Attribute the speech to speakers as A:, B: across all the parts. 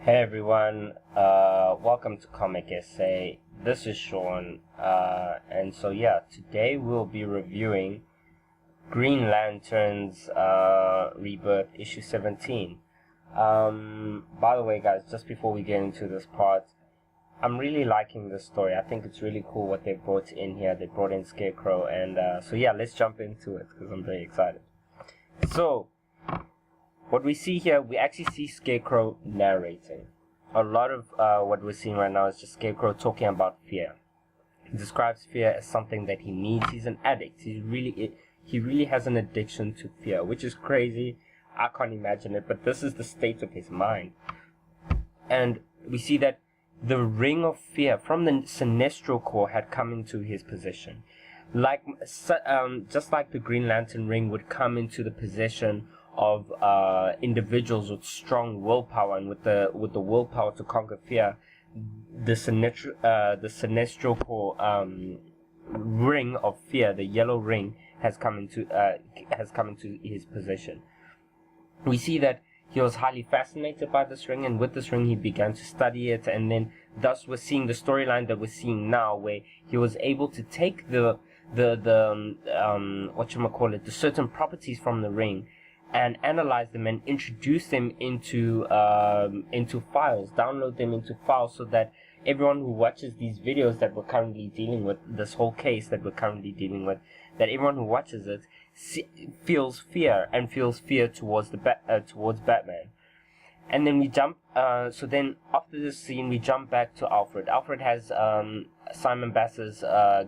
A: Hey everyone, welcome to Comic Essay. This is Sean, and so yeah, today we'll be reviewing Green Lantern's Rebirth issue 17. By the way guys, just before we get into this part, I'm really liking this story. I think it's really cool what they brought in here. They brought in Scarecrow, and so yeah, let's jump into it because I'm very excited. So, what we see here, we actually see Scarecrow narrating. A lot of what we're seeing right now is just Scarecrow talking about fear. He describes fear as something that he needs. He's an addict. He really has an addiction to fear, which is crazy. I can't imagine it, but this is the state of his mind. And we see that the ring of fear from the Sinestro Corps had come into his possession. Just like the Green Lantern ring would come into the possession of individuals with strong willpower and with the willpower to conquer fear, the Sinestro Corps ring of fear, the yellow ring, has come into his possession. We see that he was highly fascinated by this ring, and with this ring he began to study it, and then thus we're seeing the storyline that we're seeing now, where he was able to take the certain properties from the ring and analyze them and introduce them into files, download them into files, so that everyone who watches these videos that we're currently dealing with, this whole case that we're currently dealing with, that everyone who watches it feels fear towards towards Batman. And then we jump. So then after this scene, we jump back to Alfred. Alfred has Simon Bass's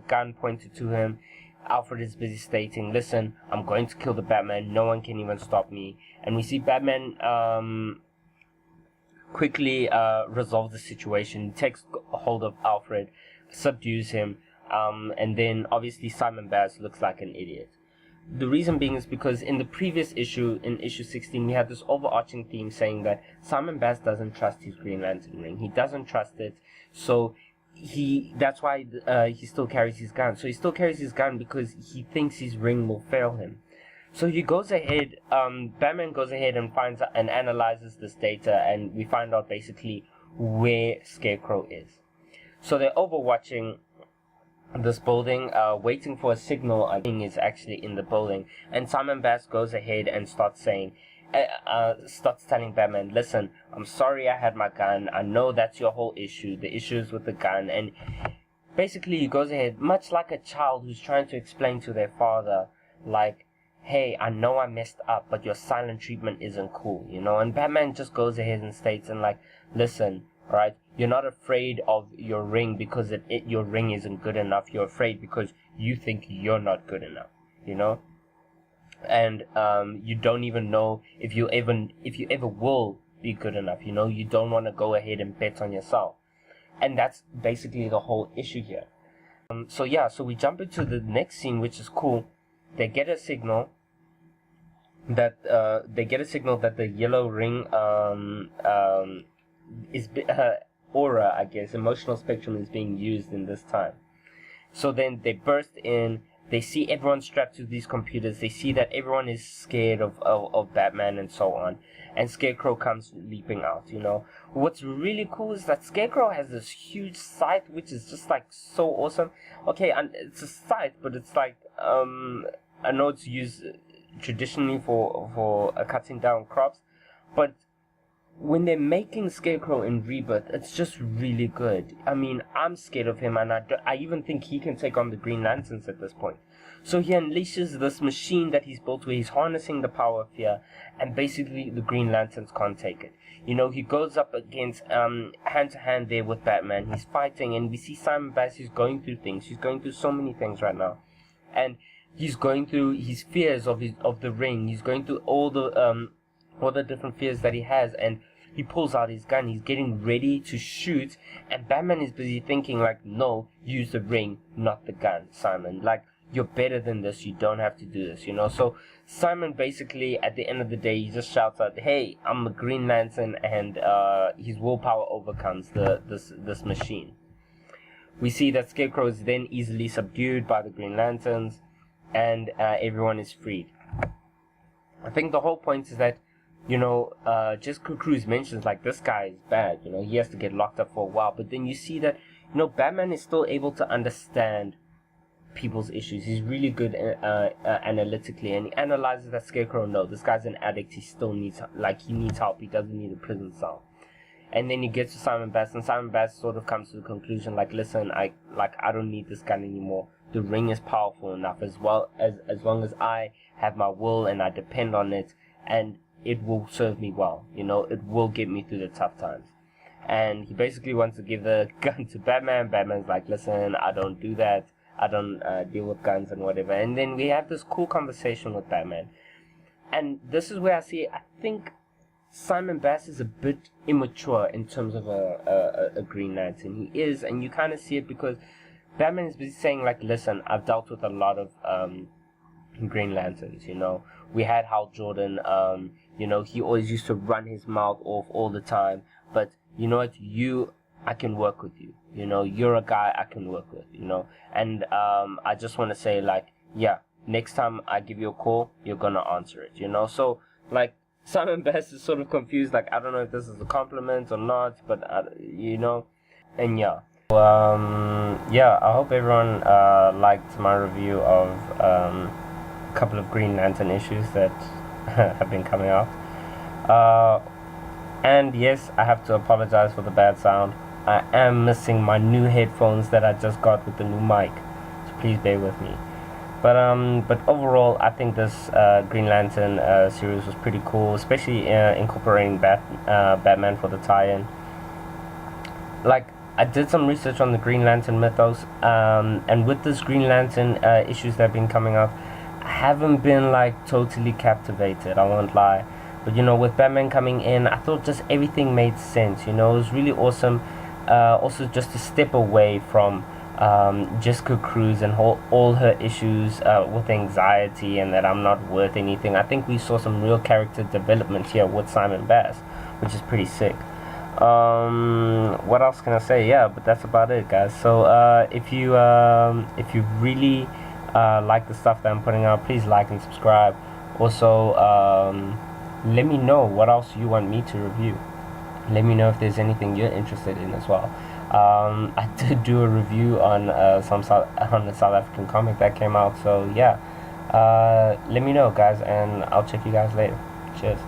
A: gun pointed to him. Alfred is busy stating, "Listen, I'm going to kill the Batman. No one can even stop me." And we see Batman quickly resolve the situation. He takes hold of Alfred, subdues him, and then obviously Simon Bass looks like an idiot. The reason being is because in the previous issue, in issue 16, we had this overarching theme saying that Simon Bass doesn't trust his Green Lantern ring. He doesn't trust it, so that's why he still carries his gun. So he still carries his gun because he thinks his ring will fail him. So he goes ahead, Batman goes ahead and finds out and analyzes this data, and we find out basically where Scarecrow is. So they're overwatching this building, waiting for a signal. I think is actually in the building, and Simon Bass goes ahead and starts telling Batman, "Listen, I'm sorry I had my gun. I know that's your whole issue. The issue is with the gun." And basically he goes ahead, much like a child who's trying to explain to their father, like, "Hey, I know I messed up, but your silent treatment isn't cool, you know?" And Batman just goes ahead and states, and like, "Listen, alright, you're not afraid of your ring because your ring isn't good enough. You're afraid because you think you're not good enough, you know? And you don't even know if you ever will be good enough, you know? You don't want to go ahead and bet on yourself." And that's basically the whole issue here. So we jump into the next scene, which is cool. They get a signal that the yellow ring is aura, I guess, emotional spectrum, is being used in this time. So then they burst in. They see everyone strapped to these computers. They see that everyone is scared of Batman and so on. And Scarecrow comes leaping out, you know. What's really cool is that Scarecrow has this huge scythe, which is just like so awesome. Okay, and it's a scythe, but it's like, I know it's used traditionally for cutting down crops, but when they're making Scarecrow in Rebirth, it's just really good. I mean, I'm scared of him, and I even think he can take on the Green Lanterns at this point. So he unleashes this machine that he's built where he's harnessing the power of fear, and basically the Green Lanterns can't take it. You know, he goes up against, hand to hand there with Batman. He's fighting, and we see Simon Bass. He's going through things. He's going through so many things right now. And he's going through his fears of the ring. He's going through all the different fears that he has, and he pulls out his gun. He's getting ready to shoot, and Batman is busy thinking like, "No, use the ring, not the gun, Simon. Like, you're better than this. You don't have to do this, you know?" So Simon basically, at the end of the day, he just shouts out, "Hey, I'm a Green Lantern," and his willpower overcomes this machine. We see that Scarecrow is then easily subdued by the Green Lanterns, and everyone is freed. I think the whole point is that Jessica Cruz mentions like this guy is bad. He has to get locked up for a while. But then you see that Batman is still able to understand people's issues. He's really good analytically, and he analyzes that Scarecrow. No, this guy's an addict. He still needs he needs help. He doesn't need a prison cell. And then he gets to Simon Bass, and Simon Bass sort of comes to the conclusion like, listen, I don't need this gun anymore. The ring is powerful enough, as long as I have my will and I depend on it, and it will serve me well. It will get me through the tough times. And he basically wants to give the gun to Batman. Batman's like, listen, I don't do that. I don't deal with guns and whatever. And then we have this cool conversation with Batman. And this is where I think Simon Bass is a bit immature in terms of a Green Lantern. He is, and you kind of see it because Batman is busy saying like, listen, I've dealt with a lot of Green Lanterns. We had Hal Jordan. He always used to run his mouth off all the time. But you know what? I can work with you. You're a guy I can work with. And I just want to say like, yeah, next time I give you a call, you're gonna answer it. So like, Simon Bass is sort of confused. Like, I don't know if this is a compliment or not, but and yeah. I hope everyone liked my review of a couple of Green Lantern issues that have been coming out. And yes, I have to apologize for the bad sound. I am missing my new headphones that I just got with the new mic, so please bear with me. But overall, I think this Green Lantern series was pretty cool, especially incorporating Batman for the tie-in. Like, I did some research on the Green Lantern mythos, and with this Green Lantern issues that have been coming out, I haven't been like totally captivated, I won't lie. But with Batman coming in, I thought just everything made sense. It was really awesome. Also, just to step away from Jessica Cruz and all her issues with anxiety and that I'm not worth anything. I think we saw some real character development here with Simon Bass, which is pretty sick. What else can I say? Yeah, but that's about it, guys. So if you really like the stuff that I'm putting out, please like and subscribe. Also, let me know what else you want me to review. Let me know if there's anything you're interested in as well. I did do a review on the South African comic that came out, so yeah. Let me know, guys, and I'll check you guys later. Cheers.